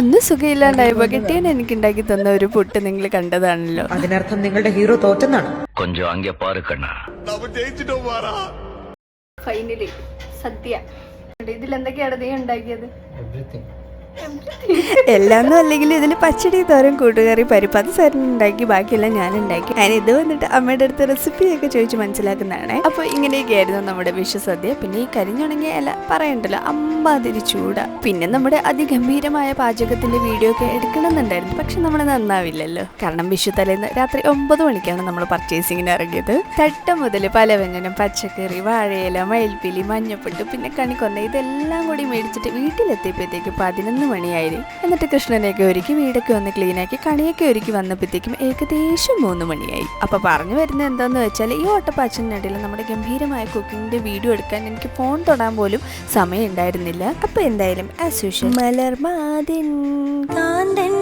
ഒന്ന് സുഖമില്ലാണ്ടായപ്പോ കിട്ടിയാൻ എനിക്ക് ഉണ്ടാക്കി തന്ന ഒരു പുട്ട് നിങ്ങൾ കണ്ടതാണല്ലോ. അതിനർത്ഥം നിങ്ങളുടെ ഹീറോ തോറ്റെന്നാണ്. ഫൈനലി സദ്യ. ഇതിലെന്തൊക്കെയാണ് നീ ഉണ്ടാക്കിയത്? എല്ലാന്നും അല്ലെങ്കിൽ ഇതിൽ പച്ചടി, തോരൻ, കൂട്ടുകറി, പരിപ്പ് അത് സാറിന് ഉണ്ടാക്കി, ബാക്കിയെല്ലാം ഞാൻ ഉണ്ടാക്കി. ഞാൻ ഇത് വന്നിട്ട് അമ്മയുടെ അടുത്ത് റെസിപ്പിയൊക്കെ ചോദിച്ച് മനസ്സിലാക്കുന്നതാണ്. അപ്പോൾ ഇങ്ങനെയൊക്കെയായിരുന്നു നമ്മുടെ വിഷുസദ്യ. പിന്നെ ഈ കരിഞ്ഞുണങ്ങിയ ഇല പറയണ്ടല്ലോ, അമ്പാതിരി ചൂടാ. പിന്നെ നമ്മുടെ അതിഗംഭീരമായ പാചകത്തിന്റെ വീഡിയോ ഒക്കെ എടുക്കണമെന്നുണ്ടായിരുന്നു, പക്ഷെ നമ്മൾ നന്നാവില്ലല്ലോ. കാരണം വിഷു തലേന്ന് രാത്രി 9 മണിക്കാണ് നമ്മൾ പർച്ചേസിങ്ങിന് ഇറങ്ങിയത്. തട്ട മുതൽ പലവ്യഞ്ജനം, പച്ചക്കറി, വാഴയില, മയിൽപ്പീലി, മഞ്ഞപ്പൊട്ട്, പിന്നെ കണിക്കൊന്ന ഇതെല്ലാം കൂടി മേടിച്ചിട്ട് വീട്ടിലെത്തിയപ്പോഴത്തേക്ക് 11 മണിയായി. എന്നിട്ട് കൃഷ്ണനെയൊക്കെ ഒരുക്കി വീടൊക്കെ ഒന്ന് ക്ലീനാക്കി കണിയൊക്കെ ഒരുക്കി വന്നപ്പോഴത്തേക്കും ഏകദേശം 3 മണിയായി. അപ്പൊ പറഞ്ഞു വരുന്നത് എന്താന്ന് വെച്ചാൽ, ഈ ഓട്ടപ്പാച്ചിനിടയിൽ നമ്മുടെ ഗംഭീരമായ കുക്കിങ്ങിന്റെ വീഡിയോ എടുക്കാൻ എനിക്ക് ഫോൺ തൊടാൻ പോലും സമയം ഉണ്ടായിരുന്നില്ല. അപ്പൊ എന്തായാലും ആസ് യൂഷ്വൽ മലർമാതിൻ കാന്തൻ